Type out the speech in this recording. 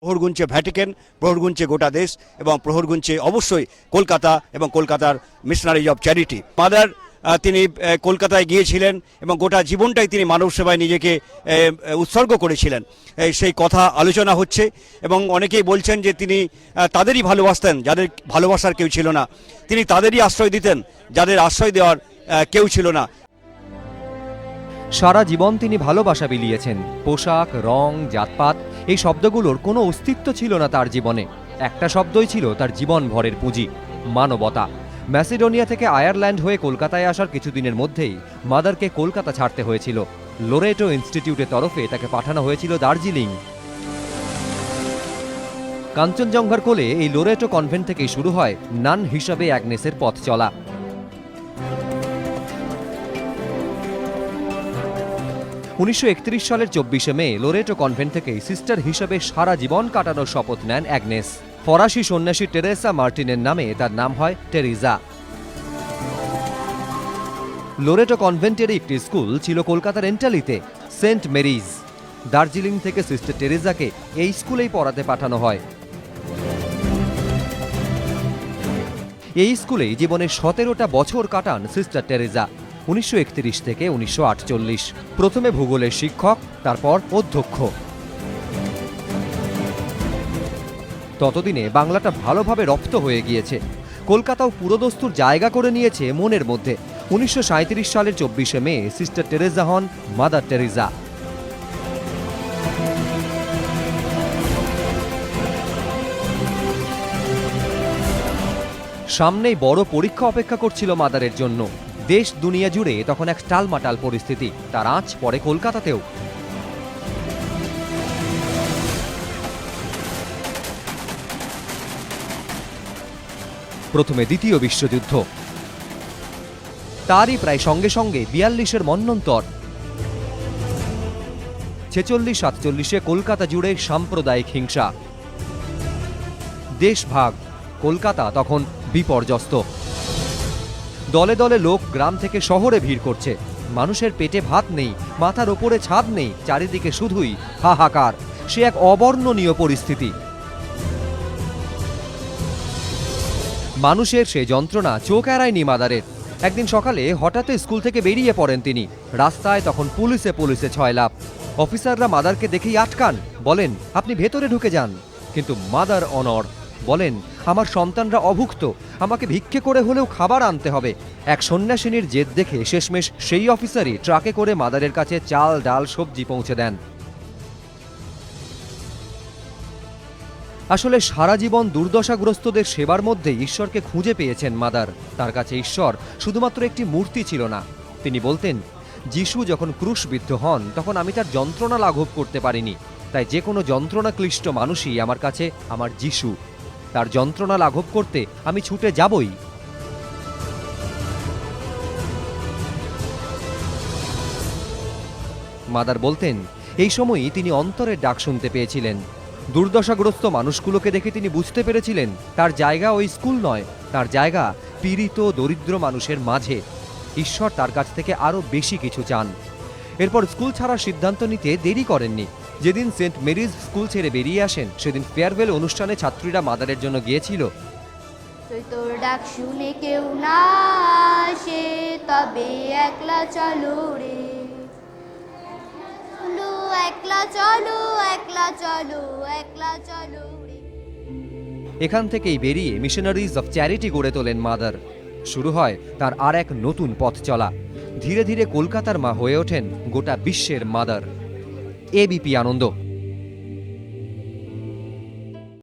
প্রহর গুনছে ভ্যাটিকান, প্রহর গুনছে গোটা দেশ এবং প্রহর গুনছে অবশ্যই কলকাতা এবং কলকাতার মিশনারিজ অফ চ্যারিটি। মাদার তিনি কলকাতায় গিয়েছিলেন এবং গোটা জীবনটাই তিনি মানব সেবায় নিজেকে উৎসর্গ করেছিলেন, সেই কথা আলোচনা হচ্ছে এবং অনেকেই বলছেন যে তিনি তাদেরই ভালোবাসতেন যাদের ভালোবাসার কেউ ছিল না, তিনি তাদেরই আশ্রয় দিতেন যাদের আশ্রয় দেওয়ার কেউ ছিল না। সারা জীবন তিনি ভালোবাসা বিলিয়েছেন। পোশাক, রং, জাতপাত এই শব্দগুলোর কোনো অস্তিত্ব ছিল না তার জীবনে। একটা শব্দই ছিল তার জীবন ভরের পুঁজি, মানবতা। ম্যাসিডোনিয়া থেকে আয়ারল্যান্ড হয়ে কলকাতায় আসার কিছুদিনের মধ্যেই মাদারকে কলকাতা ছাড়তে হয়েছিল। লোরেটো ইনস্টিটিউটের তরফে তাকে পাঠানো হয়েছিল দার্জিলিং। কাঞ্চনজঙ্ঘার কোলে এই লোরেটো কনভেন্ট থেকেই শুরু হয় নান হিসাবে অ্যাগনেসের পথ চলা। 1931 সালের 24শে মে লোরেটো কনভেন্ট থেকেই সিস্টার হিসেবে সারা জীবন কাটানোর শপথ নেন অ্যাগনেস। ফরাসি সন্ন্যাসী টেরেসা মার্টিনের নামে তার নাম হয় টেরিজা। লোরেটো কনভেন্টের একটি স্কুল ছিল কলকাতার এন্টালিতে, সেন্ট মেরিজ। দার্জিলিং থেকে সিস্টার টেরেজাকে এই স্কুলেই পড়াতে পাঠানো হয়। এই স্কুলেই জীবনের 17টা বছর কাটান সিস্টার টেরেজা, 1931 থেকে 1948। প্রথমে ভূগোলের শিক্ষক, তারপর অধ্যক্ষ। ততদিনে বাংলাটা ভালোভাবে রপ্ত হয়ে গিয়েছে। কলকাতাও পুরোদস্তুর জায়গা করে নিয়েছে মনের মধ্যে। 1937 সালের 24শে মে সিস্টার টেরেজা হন মাদার টেরেজা। সামনেই বড় পরীক্ষা অপেক্ষা করছিল মাদারের জন্য। দেশ দুনিয়া জুড়ে তখন এক টালমাটাল পরিস্থিতি, তার আঁচ পড়ে কলকাতাতেও। প্রথমে দ্বিতীয় বিশ্বযুদ্ধ, তারই প্রায় সঙ্গে সঙ্গে 42-এর মন্বন্তর। 46-47-এ কলকাতা জুড়ে সাম্প্রদায়িক হিংসা, দেশভাগ। কলকাতা তখন বিপর্যস্ত। দলে দলে লোক গ্রাম থেকে শহরে ভিড় করছে। মানুষের পেটে ভাত নেই, মাথার ওপরে ছাদ নেই, চারিদিকে শুধুই হাহাকার। সে এক অবর্ণনীয় পরিস্থিতি। মানুষের সে যন্ত্রণা চোখ এড়ায়নি মাদারের। একদিন সকালে হঠাৎ স্কুল থেকে বেরিয়ে পড়েন তিনি। রাস্তায় তখন পুলিশে ছয়লাপ। অফিসাররা মাদারকে দেখেই আটকান, বলেন আপনি ভেতরে ঢুকে যান। কিন্তু মাদার অনড়, বলেন আমার সন্তানরা অভুক্ত, আমাকে ভিক্ষে করে হলেও খাবার আনতে হবে। এক সন্ন্যাসিনীর জেদ দেখে শেষমেশ সেই অফিসারই ট্রাকে করে মাদারের কাছে চাল, ডাল, সবজি পৌঁছে দেন। আসলে সারা জীবন দুর্দশাগ্রস্তদের সেবার মধ্যে ঈশ্বরকে খুঁজে পেয়েছেন মাদার। তার কাছে ঈশ্বর শুধুমাত্র একটি মূর্তি ছিল না। তিনি বলতেন, যিশু যখন ক্রুশবিদ্ধ হন তখন আমি তার যন্ত্রণা লাঘব করতে পারিনি, তাই যে কোনো যন্ত্রণা ক্লিষ্ট মানুষই আমার কাছে আমার যিশু। তার যন্ত্রণা লাঘব করতে আমি ছুটে যাবই। মাদার বলতেন, এই সময়ই তিনি অন্তরের ডাক শুনতে পেয়েছিলেন। দুর্দশাগ্রস্ত মানুষগুলোকে দেখে তিনি বুঝতে পেরেছিলেন তার জায়গা ওই স্কুল নয়, তার জায়গা পীড়িত দরিদ্র মানুষের মাঝে। ঈশ্বর তার কাছ থেকে আরও বেশি কিছু চান। এরপর স্কুল ছাড়ার সিদ্ধান্ত নিতে দেরি করেননি। যেদিন সেন্ট মেরিজ স্কুল ছেড়ে বেরিয়ে আসেন, সেদিন ফেয়ারওয়েল অনুষ্ঠানে ছাত্রীরা মাদারের জন্য গিয়েছিল। তোর ডাক শুনে কেউ না আসে, তবে একলা চলো রে, একলা চলো, একলা চলো, একলা চলো রে। এখান থেকেই বেরিয়ে মিশনারিজ অফ চ্যারিটি গড়ে তোলেন মাদার। শুরু হয় তার আর এক নতুন পথ চলা। ধীরে ধীরে কলকাতার মা হয়ে ওঠেন গোটা বিশ্বের মাদার। এবিপি আনন্দ।